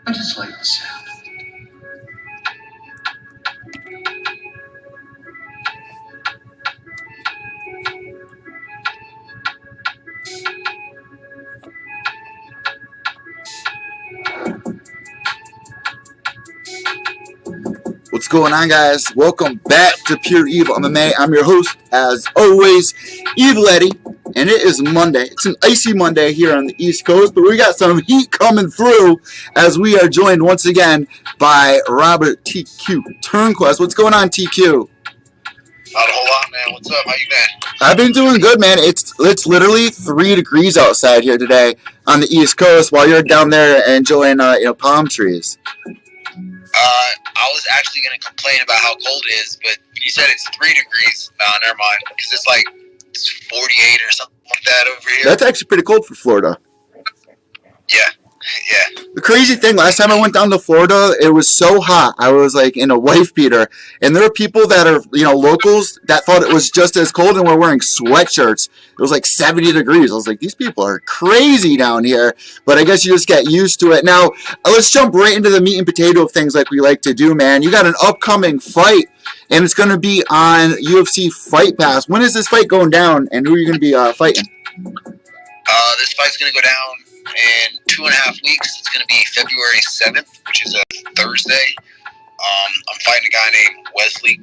I just like the sound. What's going on, guys? Welcome back to Pure Evil MMA. I'm your host, as always, Evil Eddie, and it is Monday. It's an icy Monday here on the East Coast, but we got some heat coming through as we are joined once again by Robert TQ Turnquest. What's going on, TQ? Not a whole lot, man. What's up? How you been? I've been doing good, man. It's literally 3 degrees outside here today on the East Coast, while you're down there enjoying palm trees. I was actually going to complain about how cold it is, but you said it's 3 degrees. Never mind, because it's 48 or something like that over here. That's actually pretty cold for Florida. Yeah. The crazy thing, last time I went down to Florida, it was so hot. I was like in a wife beater, and there are people that are, locals that thought it was just as cold and were wearing sweatshirts. It was like 70 degrees. I was like, these people are crazy down here, but I guess you just get used to it. Now, let's jump right into the meat and potato of things like we like to do, man. You got an upcoming fight, and it's going to be on UFC Fight Pass. When is this fight going down, and who are you going to be fighting? This fight's going to go down in 2.5 weeks. It's going to be February 7th, which is a Thursday. I'm fighting a guy named Wesley.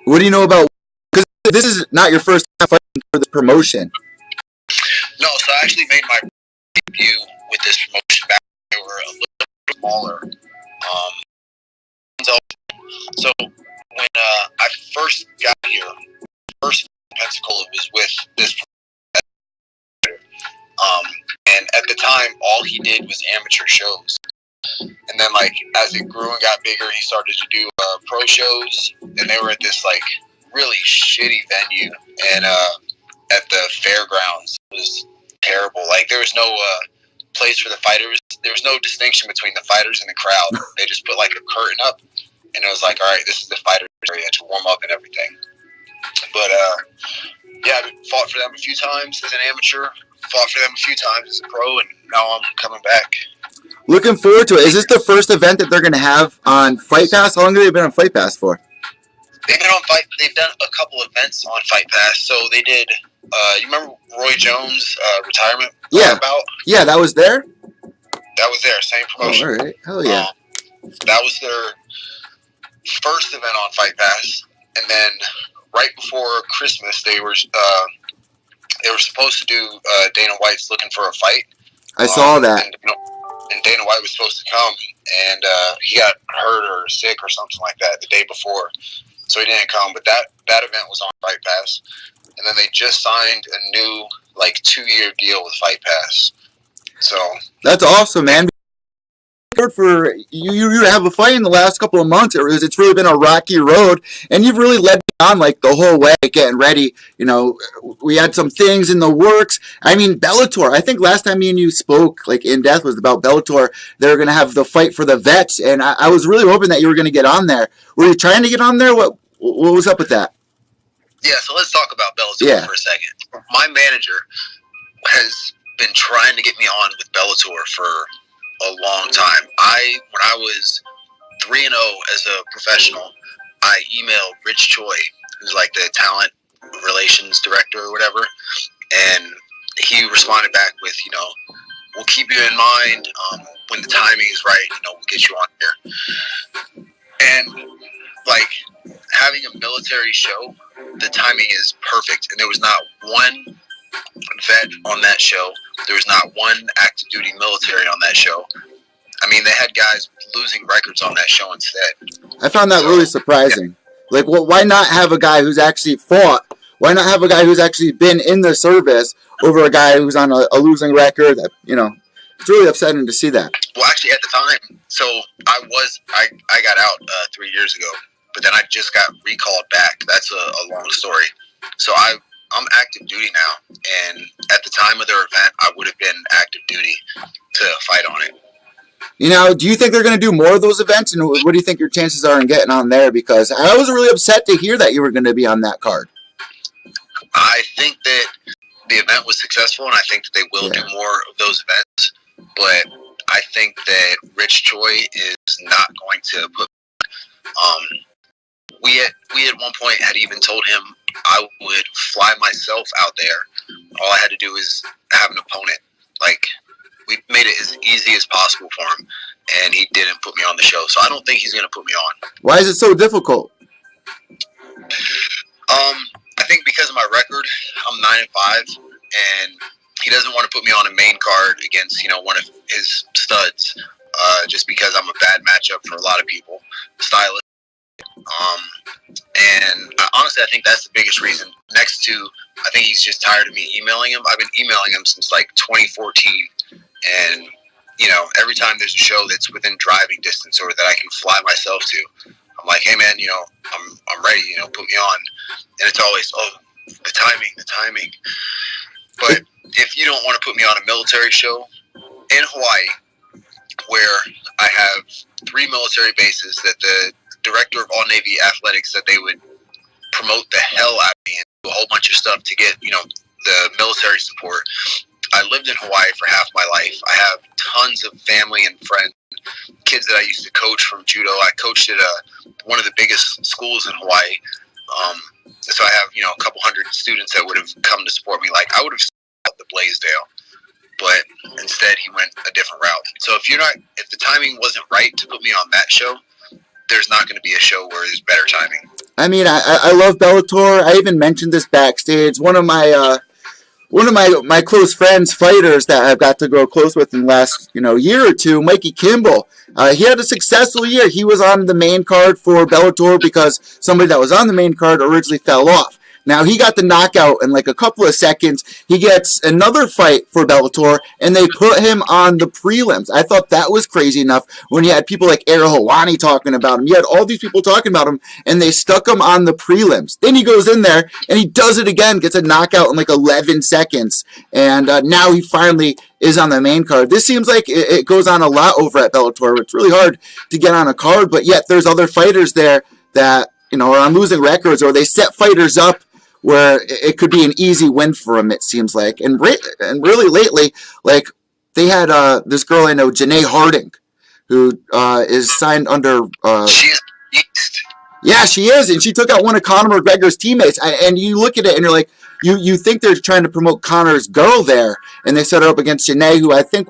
What do you know about? Because this is not your first time fighting for this promotion. No, so I actually made my debut with this promotion back when they were a little smaller. So when I first got here, first Pensacola was with this. And at the time, all he did was amateur shows. And then, as it grew and got bigger, he started to do pro shows. And they were at this, really shitty venue. And at the fairgrounds, it was terrible. There was no place for the fighters. There was no distinction between the fighters and the crowd. They just put, a curtain up. And it was all right, this is the fighters area to warm up and everything. But, yeah, I fought for them a few times as an amateur. Fought for them a few times as a pro, and now I'm coming back. Looking forward to it. Is this the first event that they're going to have on Fight Pass? How long have they been on Fight Pass for? They've done a couple events on Fight Pass. So they did. You remember Roy Jones' retirement? Yeah. Yeah, that was there. That was there. Same promotion. Oh, all right. Hell yeah. That was their first event on Fight Pass, and then right before Christmas, they were supposed to do Dana White's Looking for a Fight. I saw that. And Dana White was supposed to come, and he got hurt or sick or something like that the day before, so he didn't come. But that event was on Fight Pass, and then they just signed a new 2-year deal with Fight Pass. So that's awesome, man. For you to have a fight in the last couple of months, it's really been a rocky road, and you've really led me on the whole way, getting ready. We had some things in the works. I mean, Bellator. I think last time me and you spoke in depth was about Bellator. They were going to have the fight for the vets, and I was really hoping that you were going to get on there. Were you trying to get on there? What was up with that? Yeah, so let's talk about Bellator for a second. My manager has been trying to get me on with Bellator for a long time. When I was 3-0 as a professional, I emailed Rich Choi, who's the talent relations director or whatever, and he responded back with, we'll keep you in mind. When the timing is right, we'll get you on here. And having a military show, the timing is perfect, and there was not one vet on that show. There was not one active duty military on that show. I mean, they had guys losing records on that show instead. I found that really surprising. Yeah. Why not have a guy who's actually fought? Why not have a guy who's actually been in the service over a guy who's on a losing record? It's really upsetting to see that. Well, actually, at the time, so I got out 3 years ago, but then I just got recalled back. That's a long story. So I'm active duty now, and at the time of their event, I would have been active duty to fight on it. Do you think they're going to do more of those events, and what do you think your chances are in getting on there? Because I was really upset to hear that you were going to be on that card. I think that the event was successful, and I think that they will do more of those events. but I think that Rich Choi is not going to put. We at one point had even told him I would fly myself out there. All I had to do is have an opponent. Like, we made it as easy as possible for him, and he didn't put me on the show. So I don't think he's going to put me on. Why is it so difficult? I think because of my record, I'm 9-5, and he doesn't want to put me on a main card against, one of his studs, just because I'm a bad matchup for a lot of people, stylists. And honestly, I think that's the biggest reason. Next to, I think he's just tired of me emailing him. I've been emailing him since like 2014, and every time there's a show that's within driving distance or that I can fly myself to, I'm like, hey man, I'm ready. Put me on. And it's always, the timing. But if you don't want to put me on a military show in Hawaii, where I have 3 military bases that the director of All Navy Athletics said they would promote the hell out of me and do a whole bunch of stuff to get, the military support. I lived in Hawaii for half my life. I have tons of family and friends, kids that I used to coach from judo. I coached at one of the biggest schools in Hawaii. So I have, a couple hundred students that would have come to support me. Like, I would have out the Blaisdell, but instead he went a different route. So if the timing wasn't right to put me on that show, there's not going to be a show where there's better timing. I mean, I love Bellator. I even mentioned this backstage. One of my close friends, fighters that I've got to grow close with in the last year or two, Mikey Kimball. He had a successful year. He was on the main card for Bellator because somebody that was on the main card originally fell off. Now, he got the knockout in like a couple of seconds. He gets another fight for Bellator, and they put him on the prelims. I thought that was crazy enough when you had people like Ariel Helwani talking about him. You had all these people talking about him, and they stuck him on the prelims. Then he goes in there, and he does it again, gets a knockout in like 11 seconds. And now he finally is on the main card. This seems like it goes on a lot over at Bellator. It's really hard to get on a card, but yet there's other fighters there that are on losing records, or they set fighters up where it could be an easy win for him, it seems like. And really lately, like, they had this girl I know, Janae Harding, who is signed under... She's beast. Yeah, she is, and she took out one of Conor McGregor's teammates. And you look at it, and you're like, you think they're trying to promote Conor's girl there, and they set her up against Janae, who I think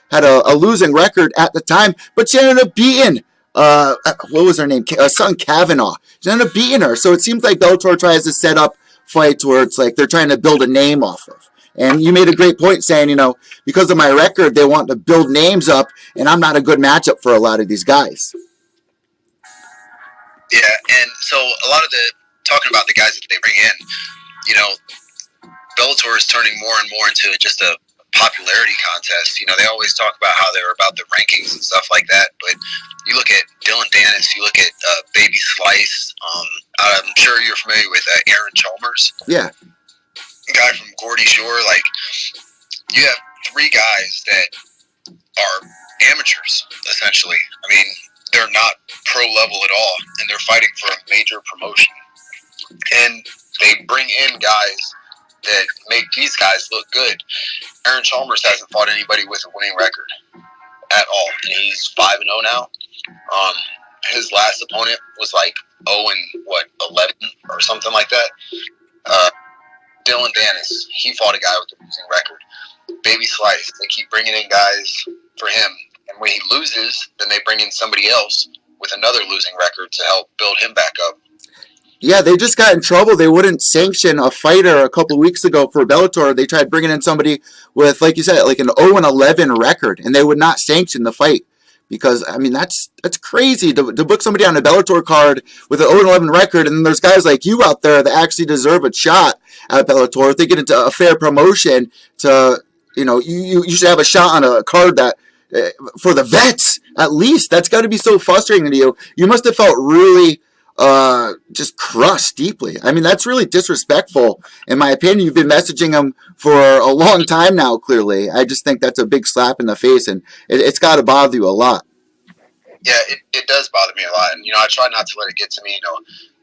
had a losing record at the time, but she ended up beating... what was her name? Sutton Kavanaugh. She ended up beating her. So it seems like Bellator tries to set up fights where it's like they're trying to build a name off of. And you made a great point saying, because of my record, they want to build names up, and I'm not a good matchup for a lot of these guys. Yeah, and so a lot of talking about the guys that they bring in, Bellator is turning more and more into just a popularity contest. They always talk about how they're about the rankings and stuff like that, but you look at Dylan Dennis, you look at Baby Slice, I'm sure you're familiar with Aaron Chalmers. Yeah. A guy from Geordie Shore. Like, you have 3 guys that are amateurs, essentially. I mean, they're not pro level at all, and they're fighting for a major promotion. And they bring in guys that make these guys look good. Aaron Chalmers hasn't fought anybody with a winning record at all, and he's 5-0 now. His last opponent was like 11 or something like that. Dylan Dennis, he fought a guy with a losing record. Baby Slice, they keep bringing in guys for him, and when he loses, then they bring in somebody else with another losing record to help build him back up. Yeah, they just got in trouble. They wouldn't sanction a fighter a couple of weeks ago for Bellator. They tried bringing in somebody with, like you said, like an 0-11 record, and they would not sanction the fight. Because, I mean, that's crazy to book somebody on a Bellator card with an 0-11 record, and then there's guys like you out there that actually deserve a shot at Bellator. If they get into a fair promotion to, you should have a shot on a card that, for the vets, at least. That's got to be so frustrating to you. You must have felt really just crushed deeply. I mean, that's really disrespectful, in my opinion. You've been messaging him for a long time now, clearly. I just think that's a big slap in the face, and it's got to bother you a lot. Yeah, it does bother me a lot, and, I try not to let it get to me.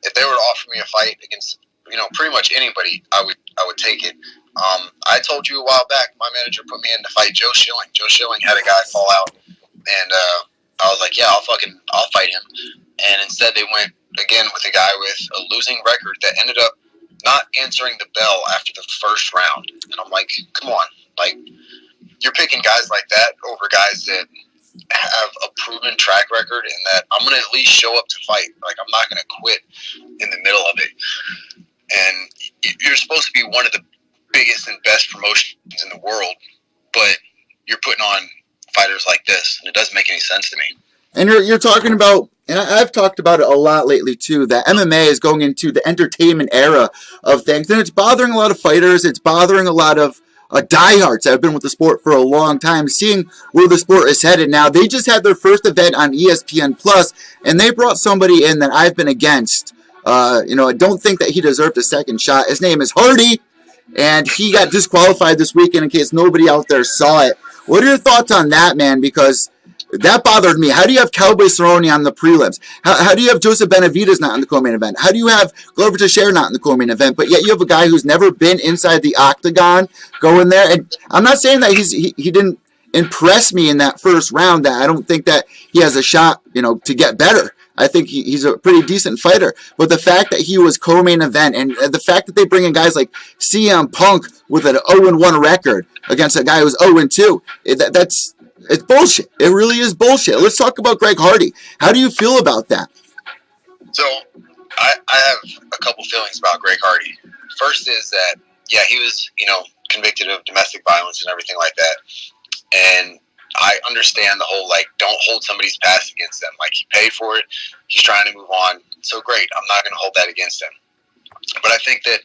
If they were to offer me a fight against, pretty much anybody, I I would take it. I told you a while back, my manager put me in to fight Joe Schilling. Joe Schilling had a guy fall out, and I was like, yeah, I'll fight him. And instead they went again with a guy with a losing record that ended up not answering the bell after the first round. And I'm like, come on, like, you're picking guys like that over guys that have a proven track record and that I'm going to at least show up to fight. Like, I'm not going to quit in the middle of it. And you're supposed to be one of the biggest and best promotions in the world, but you're putting on fighters like this, and it doesn't make any sense to me. And you're talking about, and I've talked about it a lot lately too, that MMA is going into the entertainment era of things, and it's bothering a lot of fighters. It's bothering a lot of diehards that have been with the sport for a long time, seeing where the sport is headed now. They just had their first event on ESPN Plus, and they brought somebody in that I've been against. I don't think that he deserved a second shot. His name is Hardy, and he got disqualified this weekend in case nobody out there saw it. What are your thoughts on that, man? Because that bothered me. How do you have Cowboy Cerrone on the prelims? How do you have Joseph Benavidez not in the co-main event? How do you have Glover Teixeira not in the co-main event? But yet you have a guy who's never been inside the octagon go in there. And I'm not saying that he didn't impress me in that first round. That I don't think that he has a shot, to get better. I think he's a pretty decent fighter. But the fact that he was co-main event and the fact that they bring in guys like CM Punk with an 0-1 record against a guy who's 0-2, it's bullshit. It really is bullshit. Let's talk about Greg Hardy. How do you feel about that? So I have a couple feelings about Greg Hardy. First is that, yeah, he was, convicted of domestic violence and everything like that. And I understand the whole, don't hold somebody's past against them. Like, he paid for it. He's trying to move on. So great. I'm not going to hold that against him. But I think that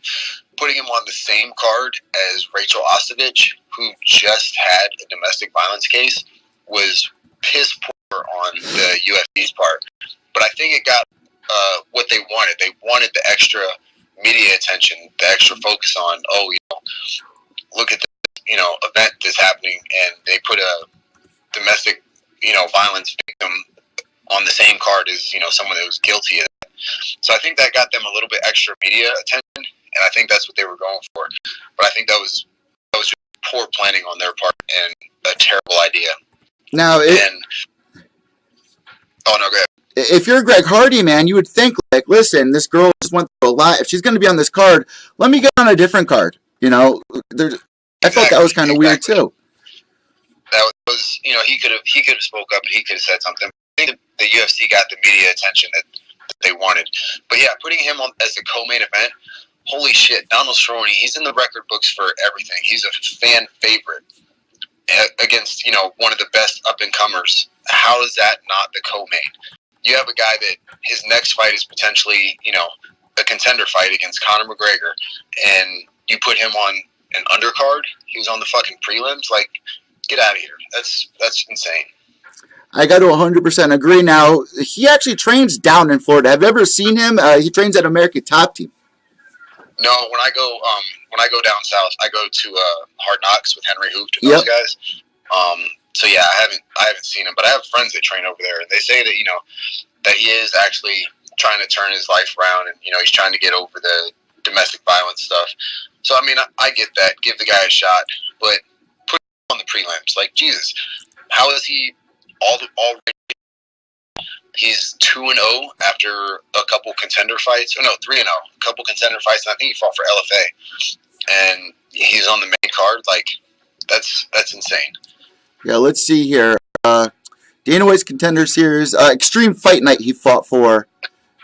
putting him on the same card as Rachel Ostovich, who just had a domestic violence case, was piss poor on the UFC's part. But I think it got what they wanted. They wanted the extra media attention, the extra focus on, look at this, event that's happening, and they put a domestic, violence victim on the same card as, someone that was guilty of that. So I think that got them a little bit extra media attention, and I think that's what they were going for. But I think that was just poor planning on their part and a terrible idea. Now, oh no, go ahead. If you're Greg Hardy, man, you would think, listen, this girl just went through a lot. If she's going to be on this card, let me get on a different card. I felt that was kind of weird too. That was, he could have spoke up and he could have said something. I think the UFC got the media attention that they wanted. But yeah, putting him on as the co-main event, holy shit, Donald Cerrone, he's in the record books for everything. He's a fan favorite against, one of the best up-and-comers. How is that not the co-main? You have a guy that his next fight is potentially, a contender fight against Conor McGregor, and you put him on an undercard. He was on the fucking prelims. Like, get out of here. That's insane. I got to 100% agree. Now, he actually trains down in Florida. Have you ever seen him? He trains at American Top Team. No, when I go down south, I go to Hard Knocks with Henry Hooft and those guys. So yeah, I haven't seen him, but I have friends that train over there, and they say that that he is actually trying to turn his life around, and he's trying to get over the domestic violence stuff. So I mean, I get that. Give the guy a shot, but put him on the prelims. Like, Jesus, how is he already? He's 2-0 after a couple contender fights. Oh no, 3-0. A couple contender fights, and I think he fought for LFA. And he's on the main card. Like, that's insane. Yeah, let's see here. Dana White's Contender Series, Extreme Fight Night he fought for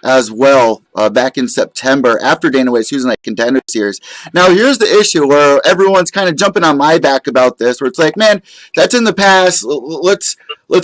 as well back in September after Dana White's Tuesday Night Contender Series. Now, here's the issue where everyone's kind of jumping on my back about this, where it's like, man, that's in the past. Let's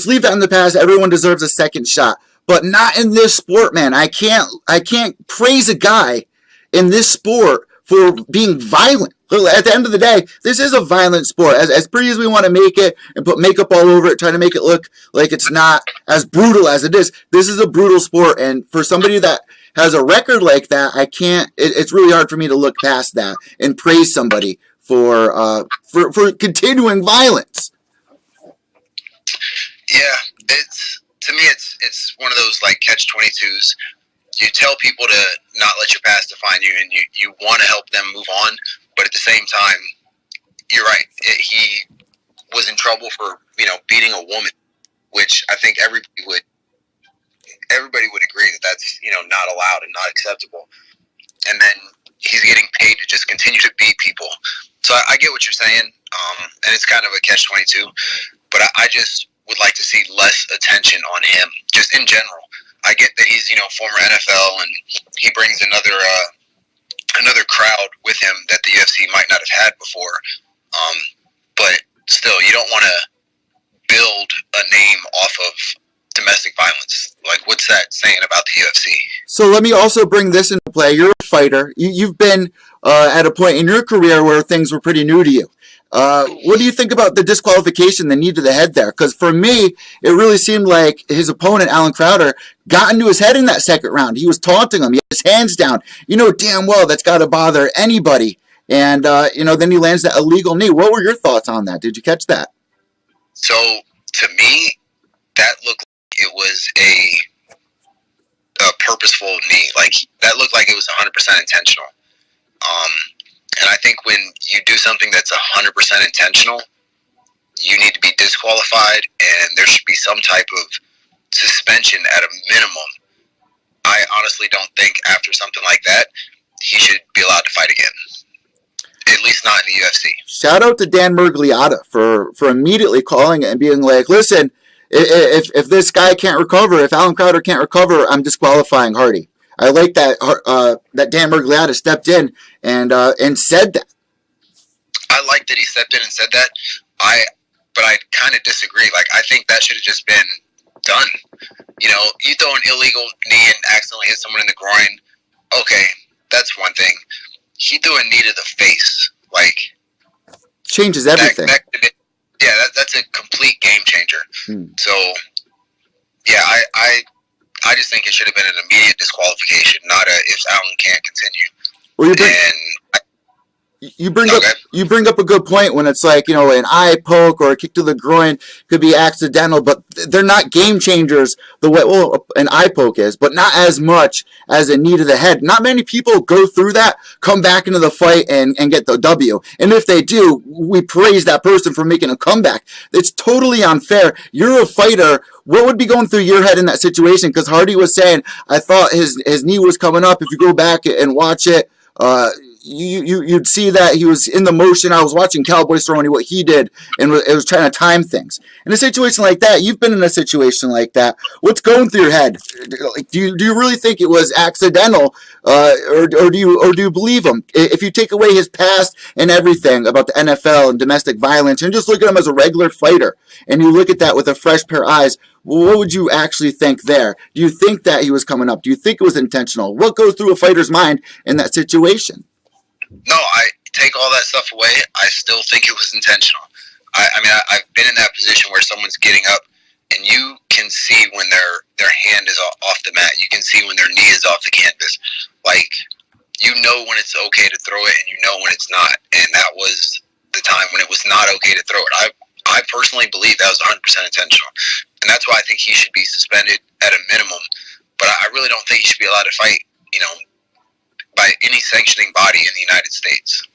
leave that in the past. Everyone deserves a second shot, but not in this sport, man. I can't praise a guy in this sport for being violent. At the end of the day, this is a violent sport. As pretty as we want to make it and put makeup all over it, trying to make it look like it's not as brutal as it is, this is a brutal sport. And for somebody that has a record like that, it's really hard for me to look past that and praise somebody for continuing violence. Yeah, to me, it's one of those like catch-22s. You tell people to not let your past define you, and you want to help them move on, but but at the same time, you're right. He was in trouble for, beating a woman, which I think everybody would agree that that's, not allowed and not acceptable. And then he's getting paid to just continue to beat people. So I get what you're saying, and it's kind of a catch-22. But I just would like to see less attention on him, just in general. I get that he's, former NFL, and he brings another crowd with him that the UFC might not have had before. But still, you don't want to build a name off of domestic violence. Like, what's that saying about the UFC? So let me also bring this into play. You're a fighter. You've been at a point in your career where things were pretty new to you. What do you think about the disqualification, the knee to the head there? Because for me, it really seemed like his opponent, Alan Crowder, got into his head in that second round. He was taunting him. He had his hands down. You know damn well that's got to bother anybody. And, then he lands that illegal knee. What were your thoughts on that? Did you catch that? So, to me, that looked like it was a purposeful knee. Like, that looked like it was 100% intentional. And I think when you do something that's 100% intentional, you need to be disqualified, and there should be some type of suspension at a minimum. I honestly don't think after something like that, he should be allowed to fight again. At least not in the UFC. Shout out to Dan Mergliotta for immediately calling it and being like, listen, if this guy can't recover, if Alan Crowder can't recover, I'm disqualifying Hardy. I like that that Dan Mergliotta stepped in and said that. I like that he stepped in and said that. But I kind of disagree. Like, I think that should have just been done. You throw an illegal knee and accidentally hit someone in the groin. Okay, that's one thing. He threw a knee to the face. Like, changes everything. That's a complete game changer. So, yeah, I just think it should have been an immediate disqualification, not if Alan can't continue. Well, you bring up a good point when it's like, an eye poke or a kick to the groin could be accidental, but they're not game changers the way an eye poke is, but not as much as a knee to the head. Not many people go through that, come back into the fight and get the W. And if they do, we praise that person for making a comeback. It's totally unfair. You're a fighter. What would be going through your head in that situation? Because Hardy was saying, I thought his knee was coming up. If you go back and watch it, you'd see that he was in the motion. I was watching Cowboy Cerrone, what he did, and it was trying to time things. In a situation like that, you've been in a situation like that. What's going through your head? Do you really think it was accidental, or do you believe him? If you take away his past and everything about the NFL and domestic violence, and just look at him as a regular fighter, and you look at that with a fresh pair of eyes, what would you actually think there? Do you think that he was coming up? Do you think it was intentional? What goes through a fighter's mind in that situation? No, I take all that stuff away. I still think it was intentional. I've been in that position where someone's getting up, and you can see when their hand is off the mat. You can see when their knee is off the canvas. Like, you know when it's okay to throw it, and you know when it's not. And that was the time when it was not okay to throw it. I personally believe that was 100% intentional. And that's why I think he should be suspended at a minimum. But I really don't think he should be allowed to fight, by any sanctioning body in the United States.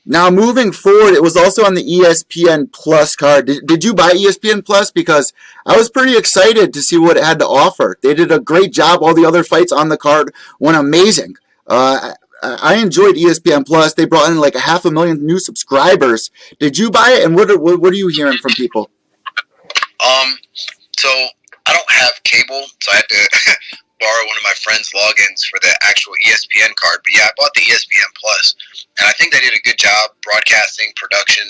Now, moving forward, it was also on the ESPN Plus card. Did you buy ESPN Plus? Because I was pretty excited to see what it had to offer. They did a great job. All the other fights on the card went amazing. I enjoyed ESPN Plus. They brought in like 500,000 new subscribers. Did you buy it? And what are you hearing from people? So I don't have cable, so I had to borrow one of my friend's logins for the actual ESPN card. But yeah, I bought the ESPN Plus, and I think they did a good job broadcasting, production.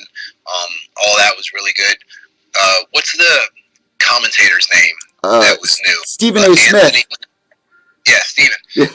All that was really good. What's the commentator's name that was new? Stephen A. Smith. Yeah, Stephen. Yeah.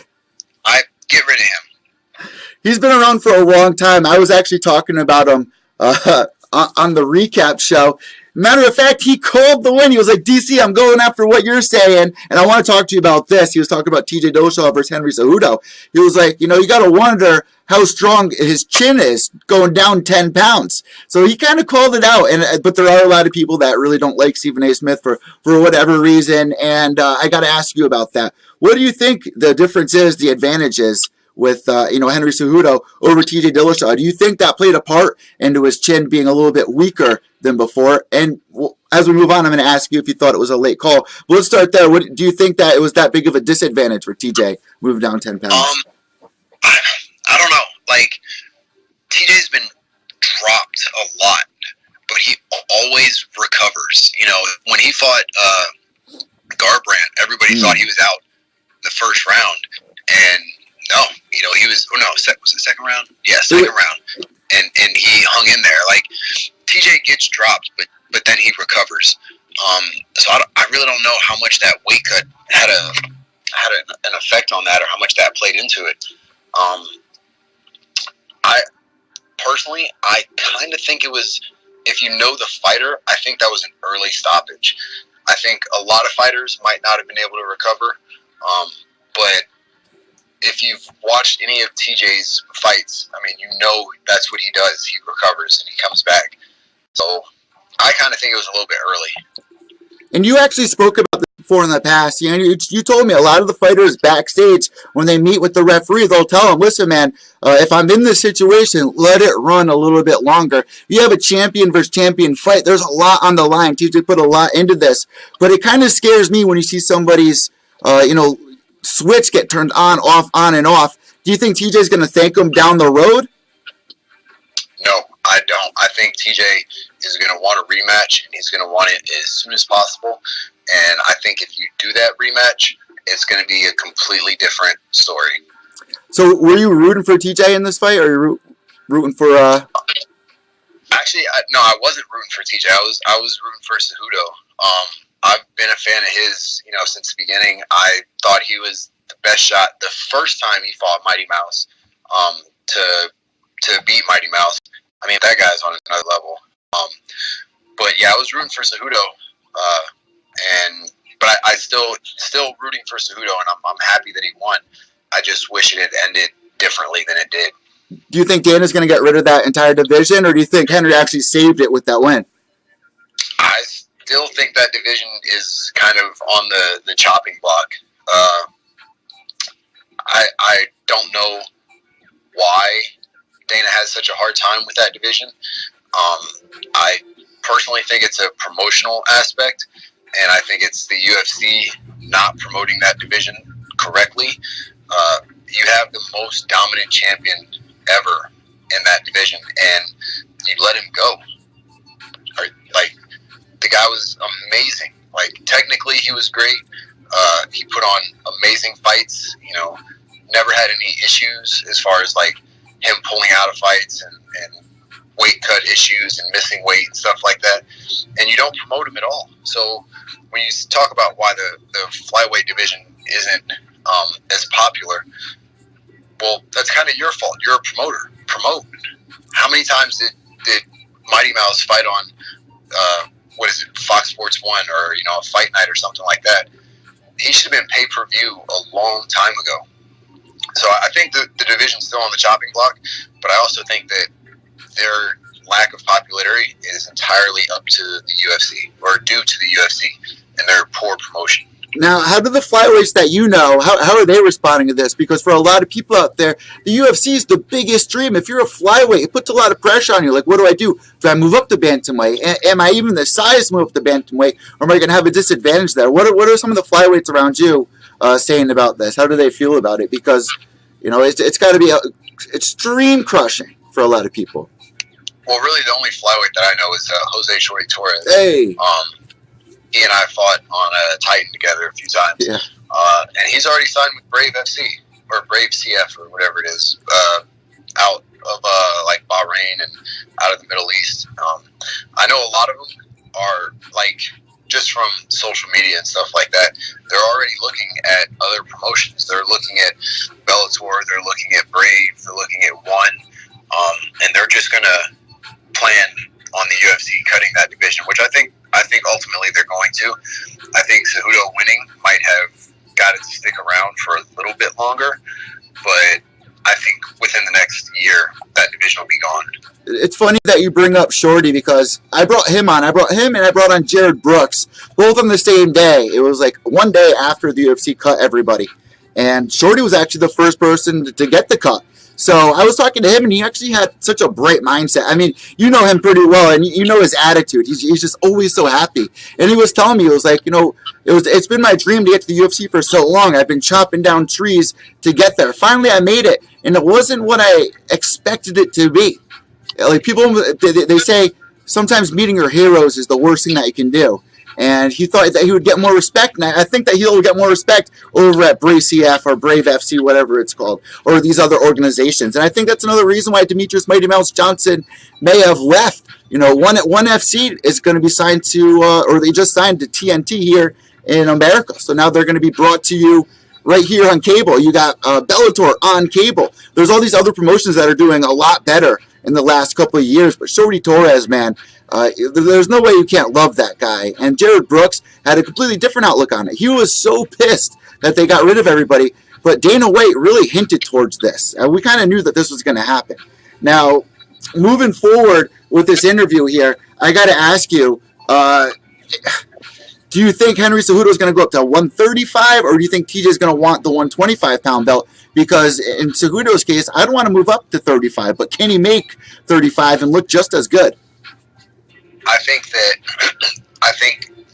I get rid of him. He's been around for a long time. I was actually talking about him on the recap show. Matter of fact, he called the win. He was like, DC, I'm going after what you're saying, and I want to talk to you about this. He was talking about TJ Dillashaw versus Henry Cejudo. He was like, you got to wonder how strong his chin is going down 10 pounds. So he kind of called it out, but there are a lot of people that really don't like Stephen A. Smith for whatever reason, and I got to ask you about that. What do you think the difference is, the advantage is, with Henry Cejudo over TJ Dillashaw. Do you think that played a part into his chin being a little bit weaker than before? And as we move on, I'm going to ask you if you thought it was a late call. But let's start there. What do you think that it was that big of a disadvantage for TJ moving down 10 pounds? I don't know. Like, TJ's been dropped a lot, but he always recovers. When he fought Garbrandt, everybody thought he was out the first round, and no, he was. Oh no, was it second round? Yeah, second round, and he hung in there. Like, TJ gets dropped, but then he recovers. So I really don't know how much that weight cut had an effect on that, or how much that played into it. I kind of think it was, if you know the fighter, I think that was an early stoppage. I think a lot of fighters might not have been able to recover, but if you've watched any of TJ's fights, I mean, that's what he does. He recovers and he comes back. So I kind of think it was a little bit early. And you actually spoke about this before in the past. You told me a lot of the fighters backstage, when they meet with the referee, they'll tell him, listen, man, if I'm in this situation, let it run a little bit longer. You have a champion versus champion fight. There's a lot on the line. TJ put a lot into this. But it kind of scares me when you see somebody's, switch get turned on, off, on, and off. Do you think TJ's going to thank him down the road? No, I don't. I think TJ is going to want a rematch, and he's going to want it as soon as possible. And I think if you do that rematch, it's going to be a completely different story. So were you rooting for TJ in this fight, or are you rooting for... Actually, no, I wasn't rooting for TJ. I was rooting for Cejudo. I've been a fan of his, since the beginning. I thought he was the best shot the first time he fought Mighty Mouse to beat Mighty Mouse. I mean, that guy's on another level. But yeah, I was rooting for Cejudo, but I still rooting for Cejudo, and I'm happy that he won. I just wish it had ended differently than it did. Do you think Dana's going to get rid of that entire division, or do you think Henry actually saved it with that win? I still think that division is kind of on the chopping block. I don't know why Dana has such a hard time with that division. I personally think it's a promotional aspect, and I think it's the UFC not promoting that division correctly. You have the most dominant champion ever in that division, and you let him go. Like, the guy was amazing. Like, technically, he was great. He put on amazing fights. Never had any issues as far as like him pulling out of fights and weight cut issues and missing weight and stuff like that. And you don't promote him at all. So when you talk about why the flyweight division isn't as popular, well, that's kind of your fault. You're a promoter. Promote. How many times did Mighty Mouse fight on Fox Sports 1 or a Fight Night or something like that? He should have been pay-per-view a long time ago. So I think the division's still on the chopping block, but I also think that their lack of popularity is entirely up to the UFC, or due to the UFC and their poor promotion. Now, how do the flyweights that how are they responding to this? Because for a lot of people out there, the UFC is the biggest dream. If you're a flyweight, it puts a lot of pressure on you. Like, what do I do? Do I move up to bantamweight? Am I even the size to move up to bantamweight? Or am I going to have a disadvantage there? What are some of the flyweights around you saying about this? How do they feel about it? Because, it's got to be extreme crushing for a lot of people. Well, really, the only flyweight that I know is Jose Shorty Torres. Hey. He and I fought on a Titan together a few times. Yeah. And he's already signed with Brave FC, or Brave CF, or whatever it is, out of like Bahrain and out of the Middle East. I know a lot of them are, like, just from social media and stuff like that, they're already looking at other promotions. They're looking at Bellator, they're looking at Brave, they're looking at One, and they're just going to plan on the UFC cutting that division, which I think ultimately they're going to. I think Cejudo winning might have got it to stick around for a little bit longer, but I think within the next year, that division will be gone. It's funny that you bring up Shorty, because I brought him on. I brought him and I brought on Jared Brooks, both on the same day. It was like one day after the UFC cut everybody. And Shorty was actually the first person to get the cut. So I was talking to him, and he actually had such a bright mindset. I mean, you know him pretty well, and you know his attitude. He's just always so happy. And he was telling me, it was like, it's been my dream to get to the UFC for so long. I've been chopping down trees to get there. Finally, I made it, and it wasn't what I expected it to be. Like, people, they say sometimes meeting your heroes is the worst thing that you can do. And he thought that he would get more respect, and I think that he'll get more respect over at Brave CF or Brave FC, whatever it's called, or these other organizations. And I think that's another reason why Demetrius Mighty Mouse Johnson may have left. One FC is going to be signed to, or they just signed to TNT here in America. So now they're going to be brought to you right here on cable. You got Bellator on cable. There's all these other promotions that are doing a lot better in the last couple of years. But Shorty Torres, man, there's no way you can't love that guy. And Jared Brooks had a completely different outlook on it. He was so pissed that they got rid of everybody. But Dana White really hinted towards this. We kind of knew that this was going to happen. Now, moving forward with this interview here, I got to ask you, do you think Henry Cejudo is going to go up to 135, or do you think TJ is going to want the 125-pound belt? Because in Cejudo's case, I don't want to move up to 35, but can he make 35 and look just as good? I think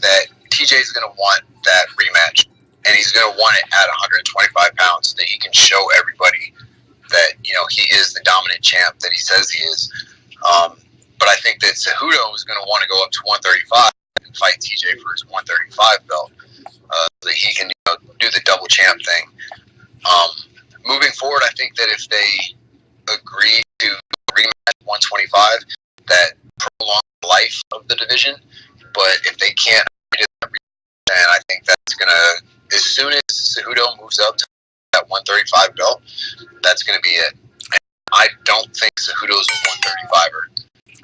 that TJ is going to want that rematch, and he's going to want it at 125 pounds so that he can show everybody that he is the dominant champ that he says he is. But I think that Cejudo is going to want to go up to 135 and fight TJ for his 135 belt, so that he can do the double champ thing. Moving forward, I think that if they agree to rematch 125, that prolong the life of the division. But if they can't agree to that rematch, then I think that's gonna, as soon as Cejudo moves up to that 135 belt, that's gonna be it. And I don't think Cejudo's a 135er.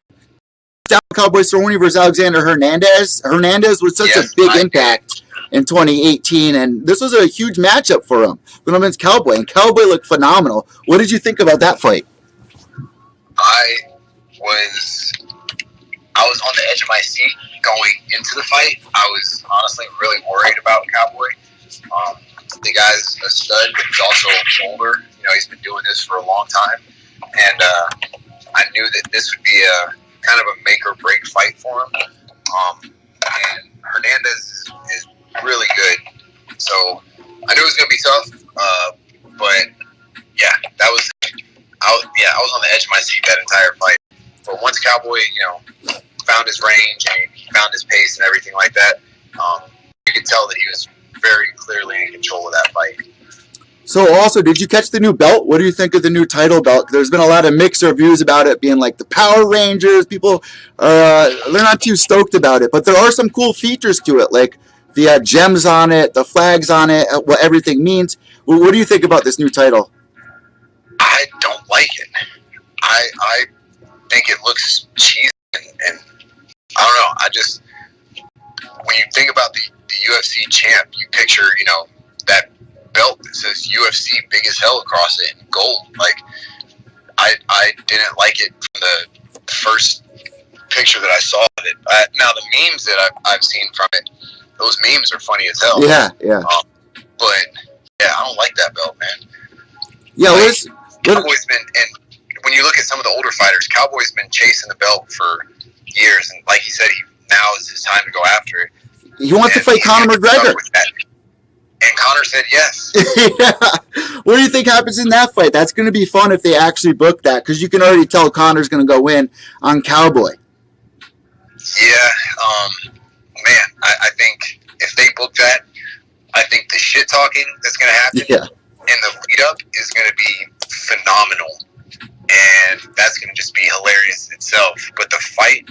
Down Cowboy Cerrone versus Alexander Hernandez. Hernandez was such a big impact in 2018, and this was a huge matchup for him. Going against Cowboy, and Cowboy looked phenomenal. What did you think about that fight? I was on the edge of my seat going into the fight. I was honestly really worried about Cowboy. The guy's a stud, but he's also older. He's been doing this for a long time, and I knew that this would be a kind of a make or break fight for him. And Hernandez is really good, so I knew it was going to be tough. But yeah, I was on the edge of my seat that entire fight. But once Cowboy, found his range and he found his pace and everything like that, you could tell that he was very clearly in control of that fight. So also, did you catch the new belt? What do you think of the new title belt? There's been a lot of mixed reviews about it being like the Power Rangers. People, they're not too stoked about it, but there are some cool features to it, like the gems on it, the flags on it, what everything means. What do you think about this new title? I don't like it. I think it looks cheesy, and I don't know. I just, when you think about the UFC champ, you picture, that belt that says UFC big as hell across it in gold. Like, I didn't like it from the first picture that I saw of it. Now, the memes that I've seen from it, those memes are funny as hell. Yeah. But, yeah, I don't like that belt, man. Yeah, Cowboy's been, and when you look at some of the older fighters, Cowboy's been chasing the belt for years, and like he said, now is his time to go after it. He wants to fight Conor McGregor. And Conor said yes. Yeah. What do you think happens in that fight? That's going to be fun if they actually book that, because you can already tell Conor's going to go in on Cowboy. Yeah, man, I think if they book that, I think the shit talking that's going to happen in the lead up is going to be phenomenal, and that's going to just be hilarious in itself. But the fight,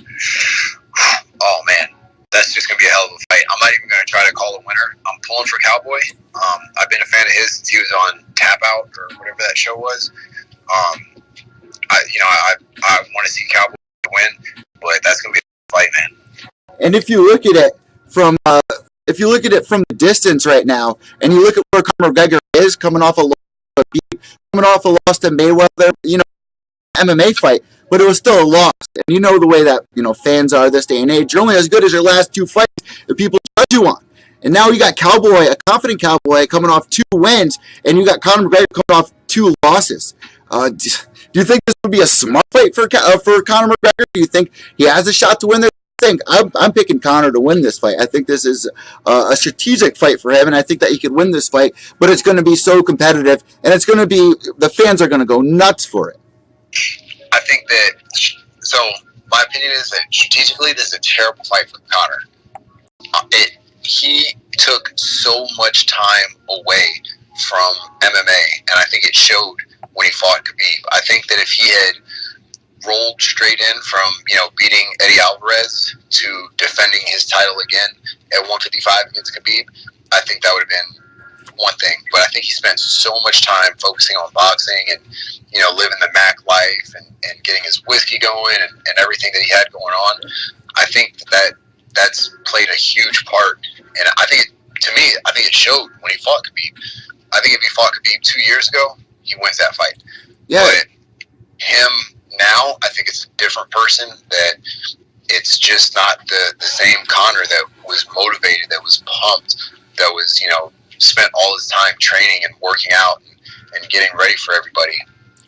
oh man, that's just going to be a hell of a fight. I'm not even going to try to call a winner. I'm pulling for Cowboy. I've been a fan of his since he was on Tap Out or whatever that show was. I want to see Cowboy win, but that's going to be a fight, man. And if you look at it from the distance right now, and you look at where Conor McGregor is coming off a loss to Mayweather, MMA fight, but it was still a loss. And the way that fans are this day and age. You're only as good as your last two fights that people judge you on. And now you got Cowboy, a confident Cowboy, coming off 2 wins, and you got Conor McGregor coming off 2 losses. Do you think this would be a smart fight for Conor McGregor? Do you think he has a shot to win this? I'm picking Conor to win this fight. I think this is a strategic fight for him, and I think that he could win this fight. But it's going to be so competitive, and it's going to be the fans are going to go nuts for it. I think that. So my opinion is that strategically, this is a terrible fight for Conor. He took so much time away from MMA, and I think it showed when he fought Khabib. I think that if he had rolled straight in from, beating Eddie Alvarez to defending his title again at 155 against Khabib, I think that would have been one thing. But I think he spent so much time focusing on boxing and, living the Mac life and getting his whiskey going and everything that he had going on. I think that's played a huge part. And I think it showed when he fought Khabib. I think if he fought Khabib 2 years ago, he wins that fight. Yeah. But him now, I think it's a different person, that it's just not the same Conor that was motivated, that was pumped, that was, spent all his time training and working out and getting ready for everybody.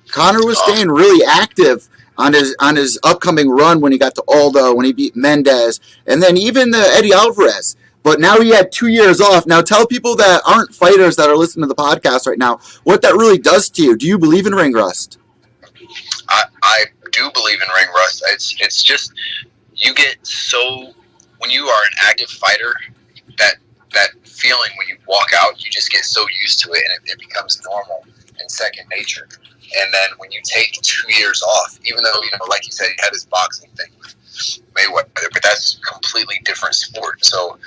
Conor was staying really active on his upcoming run when he got to Aldo, when he beat Mendez, and then even Eddie Alvarez. But now he had 2 years off. Now tell people that aren't fighters that are listening to the podcast right now what that really does to you. Do you believe in ring rust? I do believe in ring rust. It's just, you get so, when you are an active fighter, that feeling when you walk out, you just get so used to it, and it becomes normal and second nature. And then when you take 2 years off, even though, like you said, he had his boxing thing with Mayweather, but that's a completely different sport. So,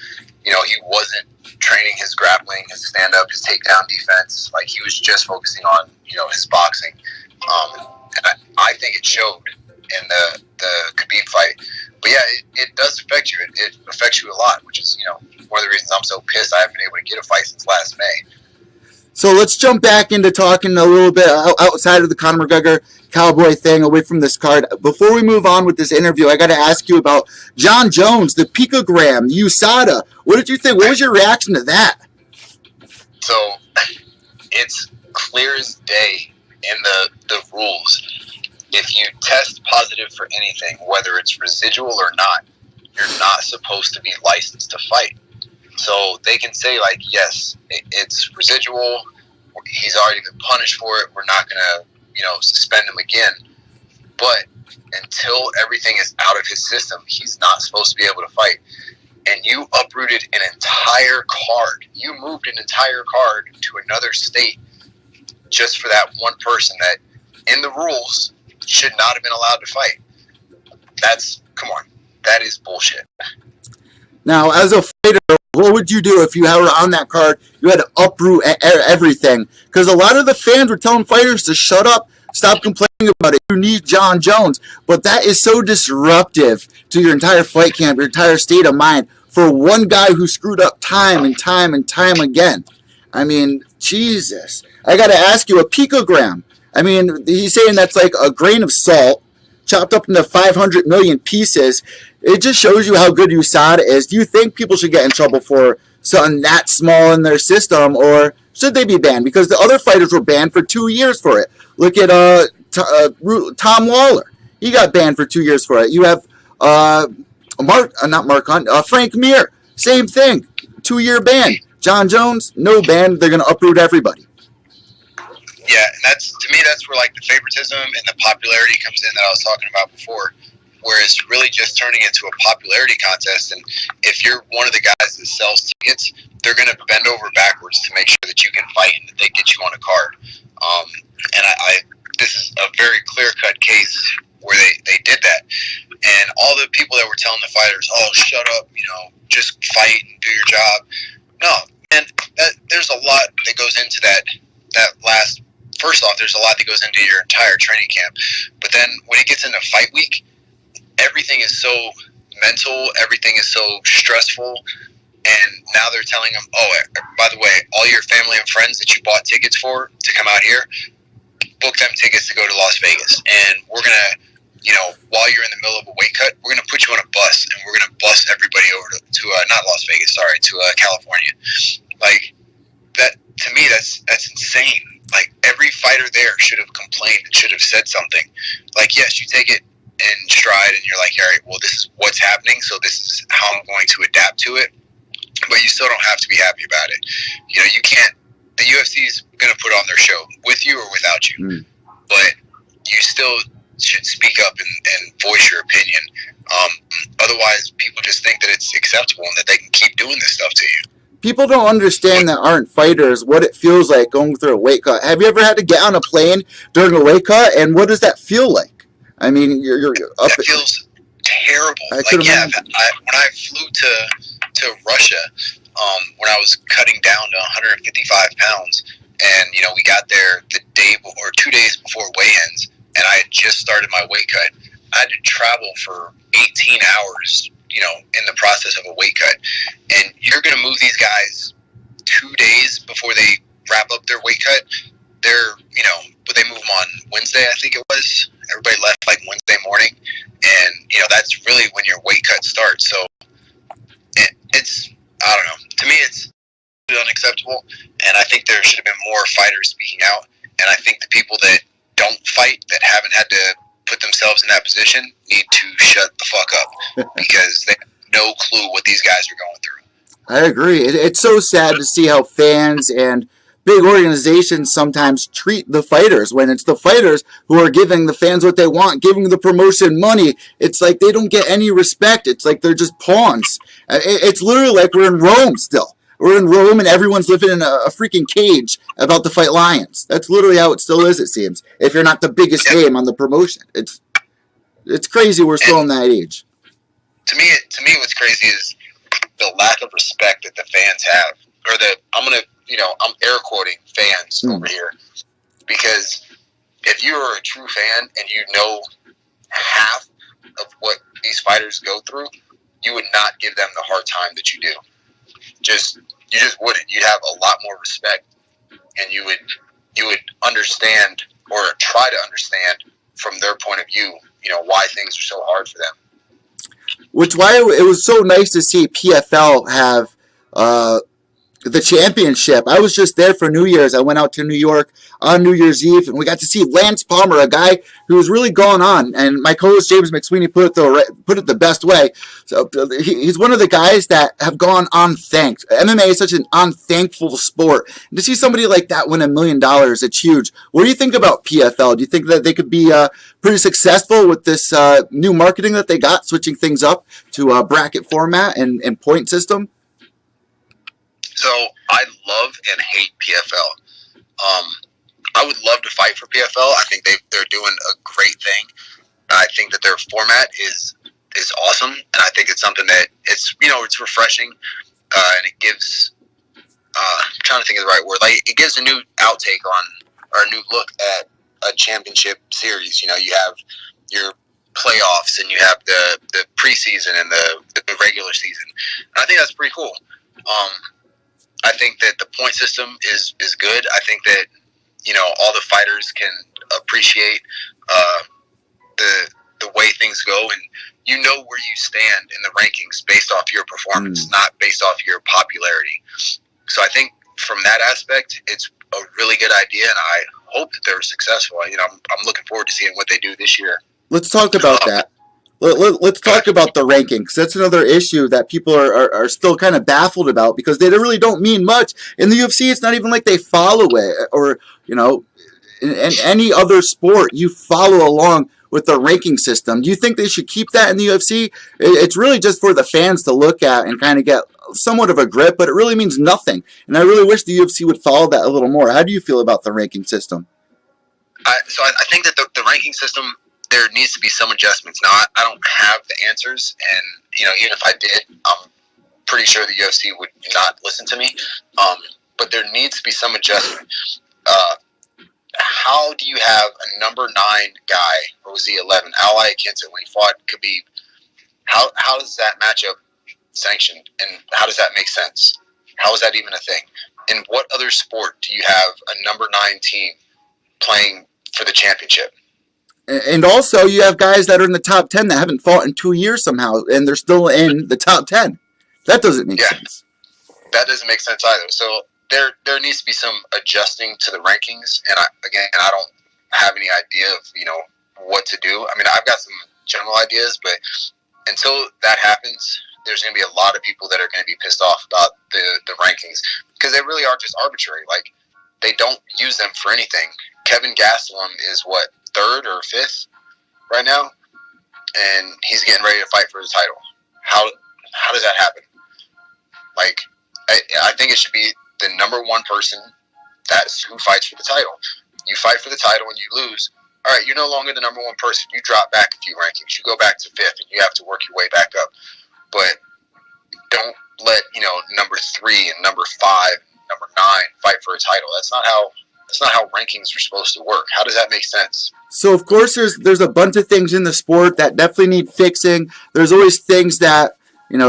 he wasn't training his grappling, his stand-up, his takedown defense. Like, he was just focusing on, his boxing. And I think it showed in the Khabib fight. But yeah, it does affect you. It affects you a lot, which is, one of the reasons I'm so pissed I haven't been able to get a fight since last May. So let's jump back into talking a little bit outside of the Conor McGregor Cowboy thing, away from this card. Before we move on with this interview, I got to ask you about John Jones, the picogram, the USADA. What did you think? What was your reaction to that? So it's clear as day in the rules. If you test positive for anything, whether it's residual or not, you're not supposed to be licensed to fight. So they can say, like, yes, it's residual. He's already been punished for it. We're not going to, suspend him again. But until everything is out of his system, he's not supposed to be able to fight. And you uprooted an entire card. You moved an entire card to another state just for that one person that, in the rules, should not have been allowed to fight. Come on. That is bullshit. Now, as a fighter, what would you do if you were on that card? You had to uproot everything. Because a lot of the fans were telling fighters to shut up, stop complaining about it. You need John Jones. But that is so disruptive to your entire fight camp, your entire state of mind, for one guy who screwed up time and time and time again. I mean, Jesus. I got to ask you, a picogram. I mean, he's saying that's like a grain of salt chopped up into 500 million pieces. It just shows you how good USADA is. Do you think people should get in trouble for something that small in their system, or should they be banned? Because the other fighters were banned for 2 years for it. Look at Tom Lawler. He got banned for 2 years for it. You have Frank Mir. Same thing. 2-year ban. John Jones, no ban. They're going to uproot everybody. Yeah, and that's where, like, the favoritism and the popularity comes in that I was talking about before, where it's really just turning into a popularity contest. And if you're one of the guys that sells tickets, they're going to bend over backwards to make sure that you can fight and that they get you on a card. And this is a very clear-cut case where they did that. And all the people that were telling the fighters, oh, shut up, just fight and do your job. No, and there's a lot that goes into that last. First off, there's a lot that goes into your entire training camp. But then when it gets into fight week, everything is so mental, everything is so stressful, and now they're telling them, oh, by the way, all your family and friends that you bought tickets for to come out here, book them tickets to go to Las Vegas. And we're going to, while you're in the middle of a weight cut, we're going to put you on a bus, and we're going to bus everybody over to not Las Vegas, sorry, to California. Like, that, to me, that's insane. Like, every fighter there should have complained and should have said something. Like, yes, you take it in stride and you're like, all right, well, this is what's happening, so this is how I'm going to adapt to it. But you still don't have to be happy about it. You know, you can't, the UFC is going to put on their show with you or without you. But you still should speak up and voice your opinion. Otherwise, people just think that it's acceptable and that they can keep doing this stuff to you. People don't understand that aren't fighters what it feels like going through a weight cut. Have you ever had to get on a plane during a weight cut, and what does that feel like? I mean, you're up. That feels terrible. When I flew to Russia, when I was cutting down to 155 pounds, and you know, we got there the day or 2 days before weigh-ins, and I had just started my weight cut. I had to travel for 18 hours, you know, in the process of a weight cut. And you're going to move these guys 2 days before they wrap up their weight cut. They're, you know, but they move them on Wednesday, I think it was. Everybody left like Wednesday morning. And, you know, that's really when your weight cut starts. So it's, I don't know. To me, it's unacceptable. And I think there should have been more fighters speaking out. And I think the people that don't fight, that haven't had to put themselves in that position, need to shut the fuck up because they have no clue what these guys are going through. I agree. It's so sad to see how fans and big organizations sometimes treat the fighters when it's the fighters who are giving the fans what they want, giving the promotion money. It's like they don't get any respect. It's like they're just pawns. It's literally like we're in Rome still. We're in Rome and everyone's living in a freaking cage about to fight lions. That's literally how it still is, it seems, if you're not the biggest name on the promotion. It's crazy we're still in that age. To me, what's crazy is the lack of respect that the fans have. Or I'm air quoting fans over here. Because if you are a true fan and you know half of what these fighters go through, you would not give them the hard time that you do. You just wouldn't. You'd have a lot more respect, and you would understand or try to understand from their point of view, you know, why things are so hard for them. Which why it was so nice to see PFL have the championship. I was just there for New Year's. I went out to New York on New Year's Eve, and we got to see Lance Palmer, a guy who's really gone on. And my co-host James McSweeney put it the best way. So he's one of the guys that have gone unthanked. MMA is such an unthankful sport. And to see somebody like that win $1 million, it's huge. What do you think about PFL? Do you think that they could be pretty successful with this new marketing that they got, switching things up to a bracket format and point system? So I love and hate PFL. I would love to fight for PFL. I think they're doing a great thing. I think that their format is awesome, and I think it's something that it's refreshing, and it gives. I'm trying to think of the right word. Like, it gives a new outtake on, or a new look at a championship series. You know, you have your playoffs, and you have the preseason and the regular season. And I think that's pretty cool. I think that the point system is good. I think that, you know, all the fighters can appreciate the way things go, and you know where you stand in the rankings based off your performance, not based off your popularity. So I think from that aspect, it's a really good idea, and I hope that they're successful. You know, I'm looking forward to seeing what they do this year. Let's talk about that. Let's talk about the rankings. That's another issue that people are still kind of baffled about because they really don't mean much. In the UFC, it's not even like they follow it, or, you know, in any other sport, you follow along with the ranking system. Do you think they should keep that in the UFC? It's really just for the fans to look at and kind of get somewhat of a grip, but it really means nothing. And I really wish the UFC would follow that a little more. How do you feel about the ranking system? I think that the ranking system, there needs to be some adjustments. Now, I don't have the answers, and, you know, even if I did, I'm pretty sure the UFC would not listen to me. But there needs to be some adjustment. How do you have a number 9 guy, or was he 11, Ally Akinta, when he fought Khabib? How is that matchup sanctioned, and how does that make sense? How is that even a thing? In what other sport do you have a number 9 team playing for the championship? And also, you have guys that are in the top 10 that haven't fought in 2 years somehow, and they're still in the top 10. That doesn't make Yeah. sense. That doesn't make sense either. So there needs to be some adjusting to the rankings, and I don't have any idea of what to do. I mean, I've got some general ideas, but until that happens, there's going to be a lot of people that are going to be pissed off about the rankings, because they really are just arbitrary. Like, they don't use them for anything. Kevin Gastelum is what, 3rd or 5th right now, and he's getting ready to fight for the title. How does that happen? Like, I think it should be the number 1 person that's who fights for the title. You fight for the title and you lose. All right, you're no longer the number 1 person. You drop back a few rankings. You go back to 5th, and you have to work your way back up. But don't let number 3 and number 5, and number 9 fight for a title. That's not how rankings are supposed to work. How does that make sense? So of course there's a bunch of things in the sport that definitely need fixing. There's always things that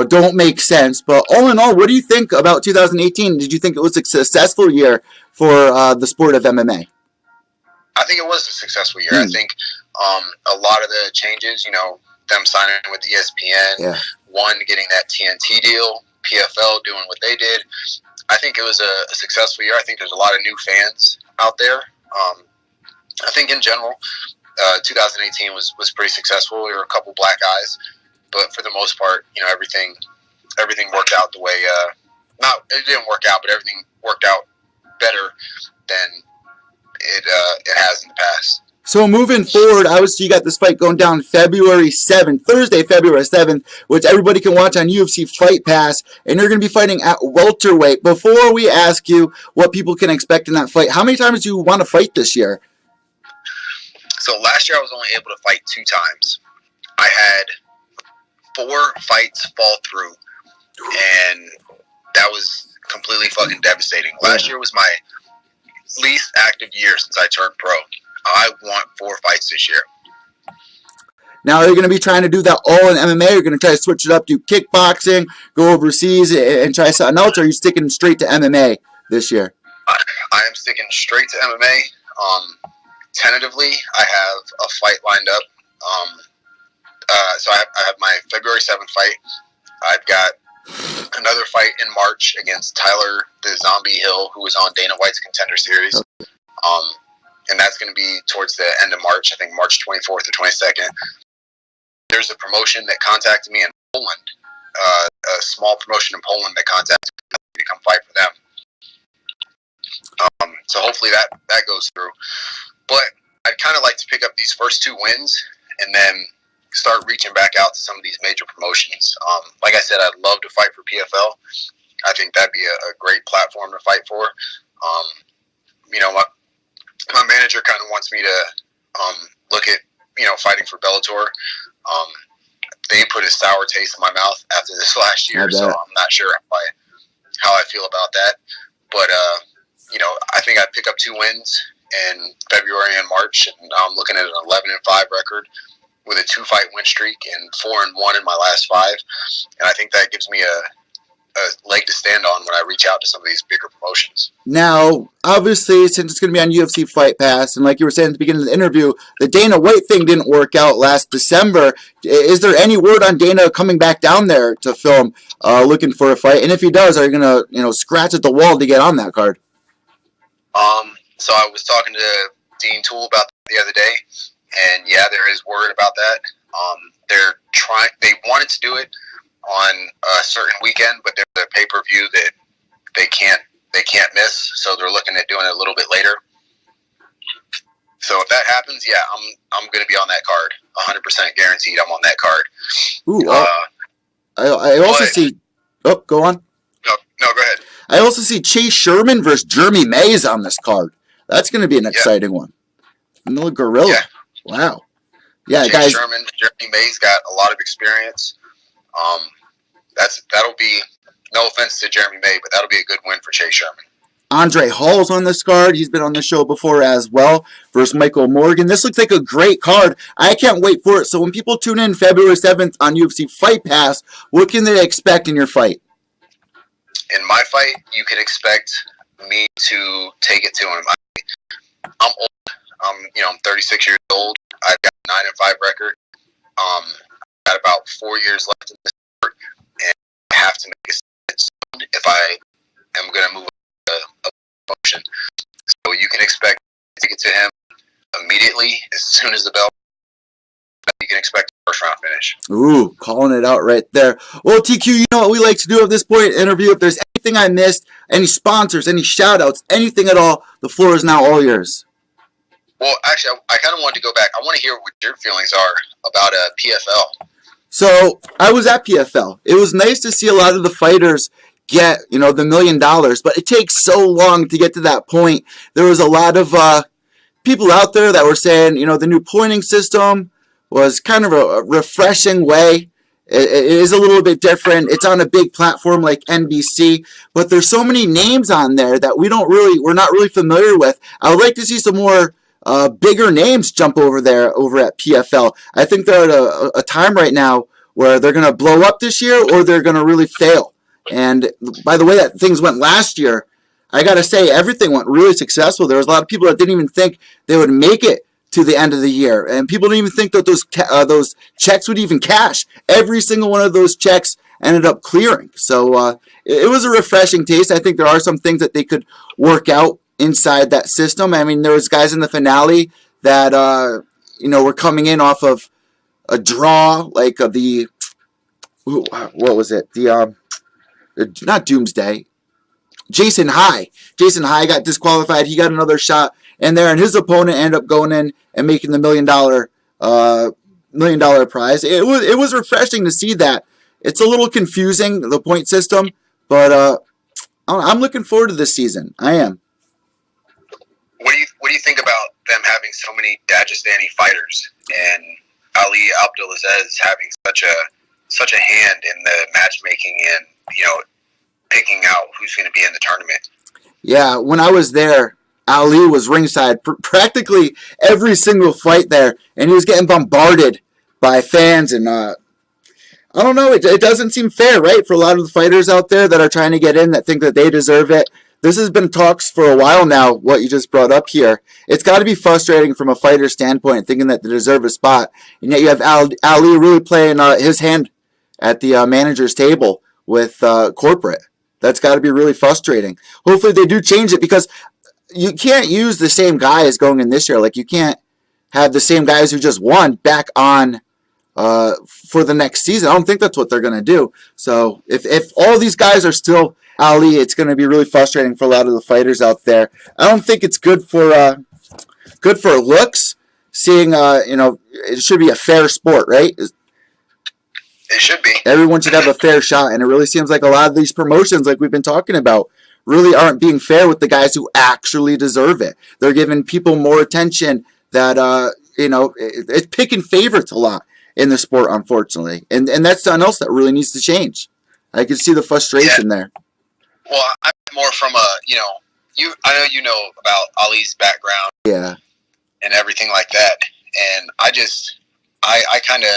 don't make sense. But all in all, what do you think about 2018? Did you think it was a successful year for the sport of MMA? I think it was a successful year. I think a lot of the changes, them signing with ESPN, one getting that TNT deal, PFL doing what they did. I think it was a successful year. I think there's a lot of new fans out there. I think in general, 2018 was pretty successful. There were a couple black eyes, but for the most part, everything worked out the way. It didn't work out, but everything worked out better than it has in the past. So moving forward, obviously you got this fight going down February 7th, Thursday, February 7th, which everybody can watch on UFC Fight Pass, and you're going to be fighting at welterweight. Before we ask you what people can expect in that fight, how many times do you want to fight this year? So last year I was only able to fight 2 times. I had 4 fights fall through, and that was completely fucking devastating. Last year was my least active year since I turned pro. I want 4 fights this year. Now, are you going to be trying to do that all in MMA? You're going to try to switch it up, do kickboxing, go overseas, and try something else? Or are you sticking straight to MMA this year? I am sticking straight to MMA. Tentatively, I have a fight lined up. So I have my February 7th fight. I've got another fight in March against Tyler the Zombie Hill, who was on Dana White's Contender Series. And that's going to be towards the end of March, I think March 24th or 22nd. There's a promotion that contacted me in Poland, a small promotion in Poland that contacted me to come fight for them. So hopefully that goes through. But I'd kind of like to pick up these first 2 wins and then start reaching back out to some of these major promotions. Like I said, I'd love to fight for PFL. I think that'd be a great platform to fight for. My manager kind of wants me to look at fighting for Bellator. They put a sour taste in my mouth after this last year, so I'm not sure how I feel about that. But I think I'd pick up 2 wins in February and March, and now I'm looking at an 11-5 record with a 2-fight win streak and 4-1 in my last 5. And I think that gives me a leg to stand on when I reach out to some of these bigger promotions. Now, obviously, since it's going to be on UFC Fight Pass, and like you were saying at the beginning of the interview, the Dana White thing didn't work out last December. Is there any word on Dana coming back down there to film, looking for a fight? And if he does, are you going to, scratch at the wall to get on that card? So I was talking to Dean Toole about that the other day, and yeah, there is word about that. They wanted to do it on a certain weekend, but there's a pay-per-view that they can't miss, so they're looking at doing it a little bit later. So if that happens, yeah, I'm going to be on that card, 100% guaranteed. I'm on that card. Ooh, I also see. Oh, go on. No, go ahead. I also see Chase Sherman versus Jeremy Mays on this card. That's going to be an exciting one. Another gorilla. Yeah. Wow. Yeah, Chase guys. Sherman, Jeremy Mays got a lot of experience. That'll be, no offense to Jeremy May, but that'll be a good win for Chase Sherman. Andre Hall's on this card. He's been on the show before as well, versus Michael Morgan. This looks like a great card. I can't wait for it. So when people tune in February 7th on UFC Fight Pass, what can they expect in your fight? In my fight, you can expect me to take it to him. I'm old. I'm 36 years old. I've got a 9-5 record. Got about 4 years left in this sport, and I have have to make a sound if I am going to move a motion. So you can expect to get to him immediately as soon as the bell. You can expect a first round finish. Ooh, calling it out right there. Well, TQ, you know what we like to do at this point in the interview. If there's anything I missed, any sponsors, any shout outs, anything at all, the floor is now all yours. Well, actually, I kind of wanted to go back. I want to hear what your feelings are about PFL. So I was at PFL. It was nice to see a lot of the fighters get, the $1 million, but it takes so long to get to that point. There was a lot of people out there that were saying, the new pointing system was kind of a refreshing way. It is a little bit different. It's on a big platform like NBC, but there's so many names on there that we're not really familiar with. I would like to see some more bigger names jump over there over at PFL. I think they're at a time right now where they're going to blow up this year or they're going to really fail. And by the way that things went last year, I got to say everything went really successful. There was a lot of people that didn't even think they would make it to the end of the year, and people didn't even think that those checks would even cash. Every single one of those checks ended up clearing. So it was a refreshing taste. I think there are some things that they could work out inside that system. I mean, there was guys in the finale that were coming in off of a draw, like what was it? Not Doomsday. Jason High got disqualified. He got another shot in there, and his opponent ended up going in and making the $1 million prize. It was refreshing to see that. It's a little confusing, the point system, but I'm looking forward to this season. I am. What do you think about them having so many Dagestani fighters and Ali Abdelaziz having such a hand in the matchmaking and picking out who's going to be in the tournament? Yeah, when I was there, Ali was ringside practically every single fight there, and he was getting bombarded by fans, and I don't know, it doesn't seem fair, right, for a lot of the fighters out there that are trying to get in that think that they deserve it. This has been talks for a while now, what you just brought up here. It's got to be frustrating from a fighter standpoint, thinking that they deserve a spot, and yet you have Ali really playing his hand at the manager's table with corporate. That's got to be really frustrating. Hopefully they do change it, because you can't use the same guys going in this year. Like, you can't have the same guys who just won back on for the next season. I don't think that's what they're going to do. So if all these guys are still Ali, it's going to be really frustrating for a lot of the fighters out there. I don't think it's good for looks. Seeing it should be a fair sport, right? It should be. Everyone should have a fair shot, and it really seems like a lot of these promotions, like we've been talking about, really aren't being fair with the guys who actually deserve it. They're giving people more attention that, it's picking favorites a lot in the sport, unfortunately. And that's something else that really needs to change. I can see the frustration there. Well, I'm more from I know you know about Ali's background. Yeah. And everything like that. And I kind of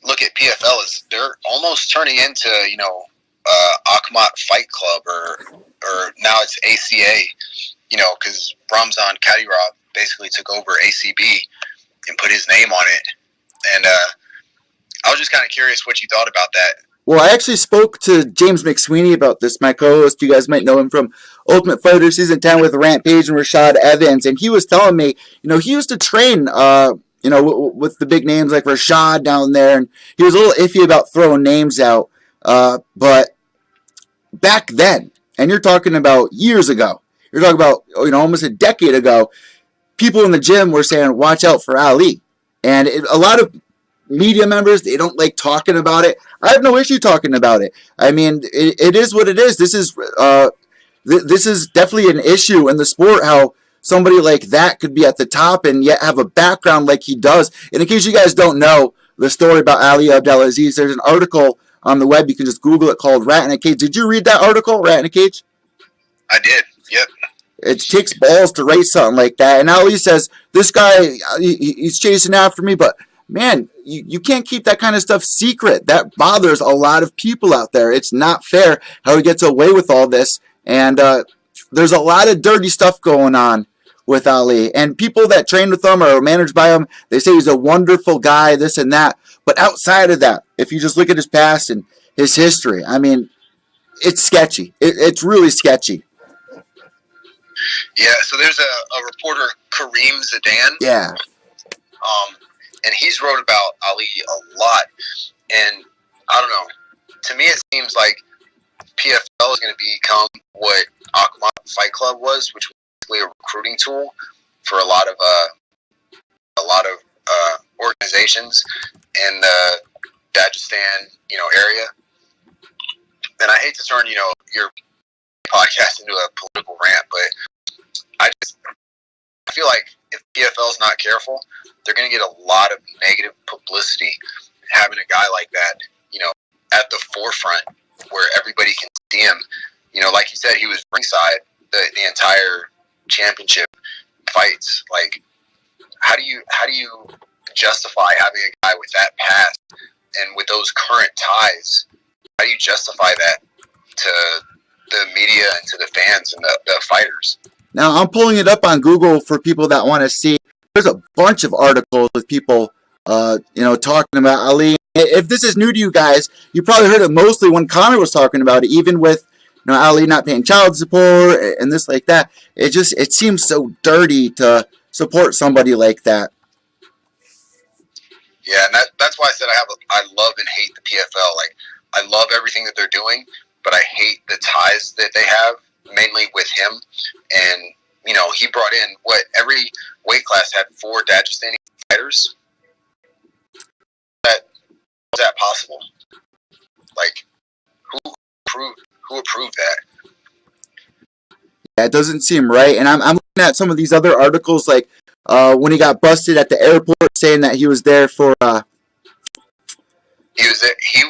look at PFL as they're almost turning into, Akhmat Fight Club or now it's ACA, because Ramzan Kadyrov basically took over ACB and put his name on it. And I was just kind of curious what you thought about that. Well, I actually spoke to James McSweeney about this, my co-host. You guys might know him from Ultimate Fighter Season 10 with Rampage and Rashad Evans. And he was telling me, he used to train, with the big names like Rashad down there. And he was a little iffy about throwing names out. But back then, and you're talking about years ago, you're talking about, almost a decade ago, people in the gym were saying, watch out for Ali. And a lot of media members, they don't like talking about it. I have no issue talking about it. I mean, it is what it is. This is definitely an issue in the sport, how somebody like that could be at the top and yet have a background like he does. And in case you guys don't know the story about Ali Abdelaziz, there's an article on the web. You can just Google it, called Rat in a Cage. Did you read that article, Rat in a Cage? I did, yep. It takes balls to write something like that. And Ali says, this guy, he's chasing after me, but man, you can't keep that kind of stuff secret. That bothers a lot of people out there. It's not fair how he gets away with all this. And there's a lot of dirty stuff going on with Ali. And people that train with him or are managed by him, they say he's a wonderful guy, this and that. But outside of that, if you just look at his past and his history. I mean, it's sketchy. It's really sketchy. Yeah, so there's a reporter, Kareem Zidane. Yeah. And he's wrote about Ali a lot. And I don't know. To me, it seems like PFL is going to become what Aqua Fight Club was, which was basically a recruiting tool for a lot of organizations in the Dagestan, area. And I hate to turn, your podcast into a political rant, but I feel like if PFL is not careful, they're going to get a lot of negative publicity having a guy like that, at the forefront where everybody can see him. Like you said, he was ringside the entire championship fights. Like, how do you justify having a guy with that past and with those current ties? How do you justify that to the media and to the fans and the fighters? Now, I'm pulling it up on Google for people that want to see. There's a bunch of articles with people, talking about Ali. If this is new to you guys, you probably heard it mostly when Connor was talking about it, even with Ali not paying child support and this like that. It seems so dirty to support somebody like that. Yeah, and that's why I said I love and hate the PFL. Like, I love everything that they're doing, but I hate the ties that they have, mainly with him. And, he brought in, every weight class had 4 Dagestani fighters. Was that possible? Like, who approved that? Yeah, it doesn't seem right. And I'm looking at some of these other articles, like when he got busted at the airport, saying that he was there for. He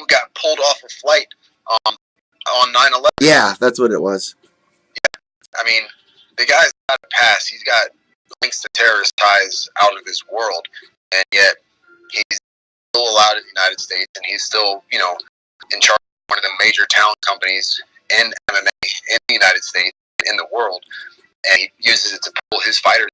got pulled off a flight on 9/11. Yeah, that's what it was. Yeah, I mean, the guy's got a pass. He's got links to terrorist ties out of this world, and yet he's still allowed in the United States, and he's still, in charge of one of the major talent companies in MMA in the United States, in the world, and he uses it to pull his fighters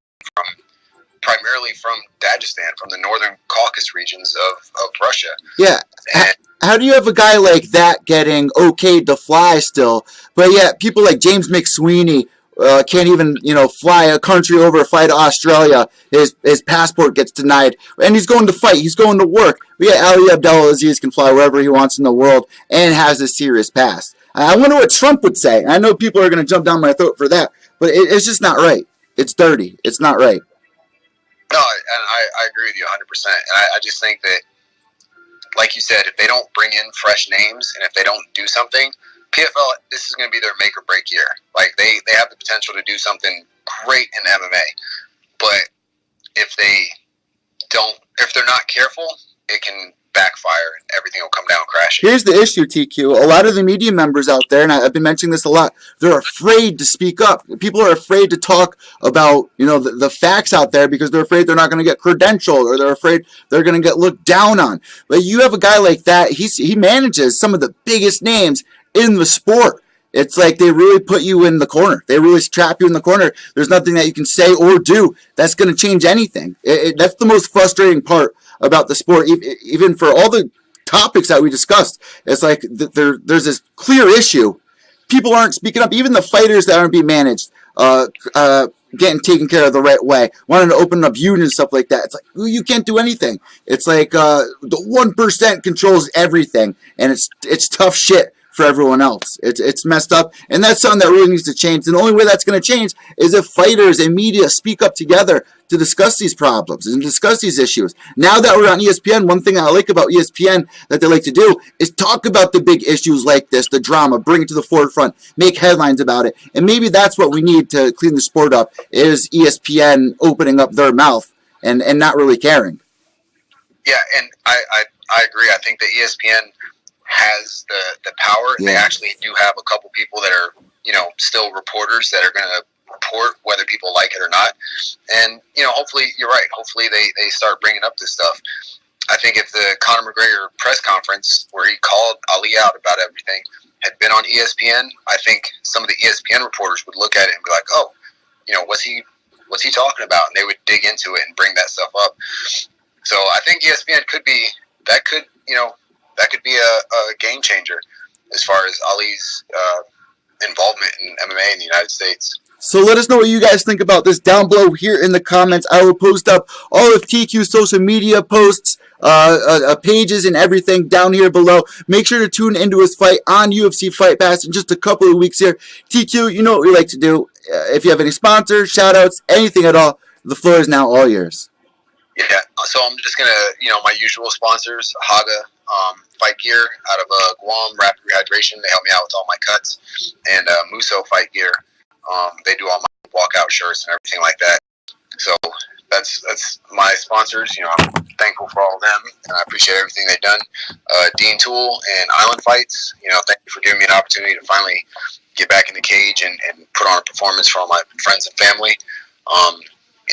primarily from Dagestan, from the northern Caucasus regions of Russia. Yeah. And how do you have a guy like that getting okayed to fly still, but yet people like James McSweeney can't even, fly a country over, fly to Australia. His passport gets denied, and he's going to fight. He's going to work. We got Ali Abdelaziz can fly wherever he wants in the world and has a serious past. I wonder what Trump would say. I know people are going to jump down my throat for that, but it's just not right. It's dirty. It's not right. No, and I agree with you 100%. And I just think that, like you said, if they don't bring in fresh names and if they don't do something, PFL, this is going to be their make or break year. Like, they have the potential to do something great in MMA, but if they're not careful, it can backfire and everything will come down crashing. Here's the issue, TQ. A lot of the media members out there, and I've been mentioning this a lot, they're afraid to speak up. People are afraid to talk about, the facts out there because they're afraid they're not going to get credentialed, or they're afraid they're going to get looked down on. But you have a guy like that, he manages some of the biggest names in the sport. It's like they really put you in the corner. They really trap you in the corner. There's nothing that you can say or do that's going to change anything. That's the most frustrating part about the sport. Even for all the topics that we discussed, it's like there's this clear issue. People aren't speaking up. Even the fighters that aren't being managed, getting taken care of the right way, wanting to open up unions and stuff like that. It's like, you can't do anything. It's like the 1% controls everything, and it's tough shit for everyone else. It's messed up, and that's something that really needs to change. And the only way that's going to change is if fighters and media speak up together to discuss these problems and discuss these issues. Now that we're on ESPN, one thing I like about ESPN that they like to do is talk about the big issues like this, the drama, bring it to the forefront, make headlines about it. And maybe that's what we need to clean the sport up, is ESPN opening up their mouth and not really caring. Yeah, and I agree. I think that ESPN has the power. Yeah. They actually do have a couple people that are, still reporters that are going to report whether people like it or not. And, hopefully, you're right. Hopefully they start bringing up this stuff. I think if the Conor McGregor press conference where he called Ali out about everything had been on ESPN, I think some of the ESPN reporters would look at it and be like, oh, what's he talking about? And they would dig into it and bring that stuff up. So I think ESPN could could be a game changer as far as Ali's involvement in MMA in the United States. So let us know what you guys think about this down below here in the comments. I will post up all of TQ's social media posts, pages, and everything down here below. Make sure to tune into his fight on UFC Fight Pass in just a couple of weeks here. TQ, you know what we like to do. If you have any sponsors, shout-outs, anything at all, the floor is now all yours. Yeah, so I'm just going to, my usual sponsors, Haga Fight Gear out of Guam, Rapid Rehydration. They help me out with all my cuts. And Muso Fight Gear. They do all my walkout shirts and everything like that. So that's my sponsors. I'm thankful for all of them, and I appreciate everything they've done. Dean Tool and Island Fights. Thank you for giving me an opportunity to finally get back in the cage and put on a performance for all my friends and family.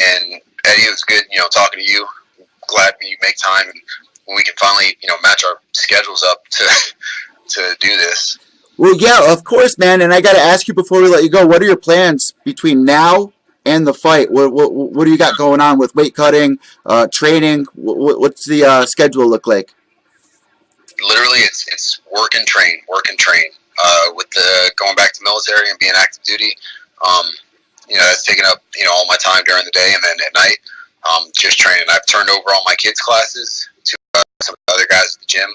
And Eddie, it was good, talking to you. Glad when you make time and when we can finally, match our schedules up to do this. Well, yeah, of course, man. And I got to ask you before we let you go, what are your plans between now and the fight? What do you got going on with weight cutting, training? What's the schedule look like? Literally, it's work and train. With the going back to military and being active duty, that's taking up all my time during the day, and then at night, just training. I've turned over all my kids' classes to some other guys at the gym,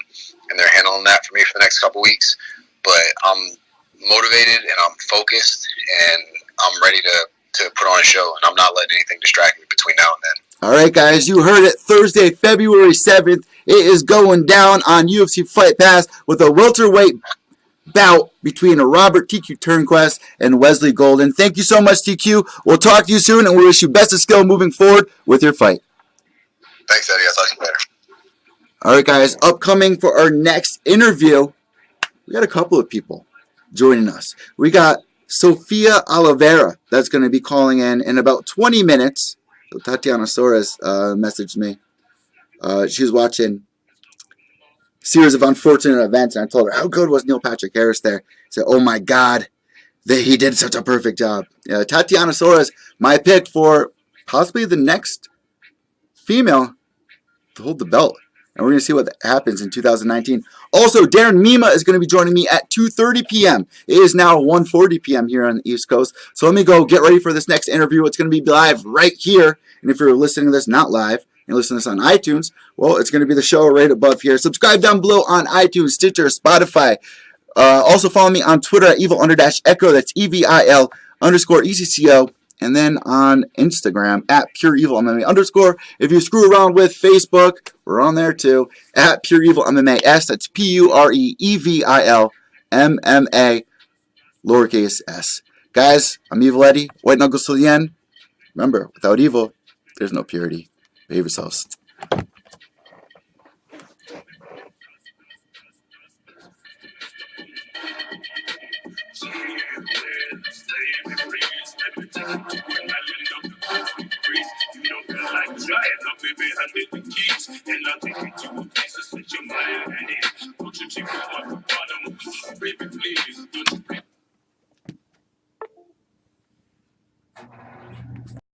and they're handling that for me for the next couple weeks. But I'm motivated and I'm focused and I'm ready to put on a show, and I'm not letting anything distract me between now and then. All right, guys, you heard it. Thursday, February 7th, it is going down on UFC Fight Pass with a welterweight bout between Robert TQ Turnquest and Wesley Golden. Thank you so much, TQ. We'll talk to you soon, and we wish you best of skill moving forward with your fight. Thanks, Eddie. I'll talk to you later. All right, guys, upcoming for our next interview, we got a couple of people joining us. We got Sofia Oliveira that's going to be calling in about 20 minutes. So Tatiana Soares messaged me. She was watching a series of unfortunate events, and I told her, how good was Neil Patrick Harris there? She said, oh my God, he did such a perfect job. Tatiana Soares, my pick for possibly the next female to hold the belt. And we're going to see what happens in 2019. Also, Darren Mima is going to be joining me at 2:30 p.m. It is now 1:40 p.m. here on the East Coast. So let me go get ready for this next interview. It's going to be live right here. And if you're listening to this not live, and listening to this on iTunes, well, it's going to be the show right above here. Subscribe down below on iTunes, Stitcher, Spotify. Also follow me on Twitter at evil_echo. That's EVIL_ECCO. And then on Instagram at PureEvilMMA_. If you screw around with Facebook, we're on there too. At PureEvilMMAS. That's PureEvilMMA lowercase s. Guys, I'm Evil Eddie. White knuckles till the end. Remember, without evil, there's no purity. Behave yourselves.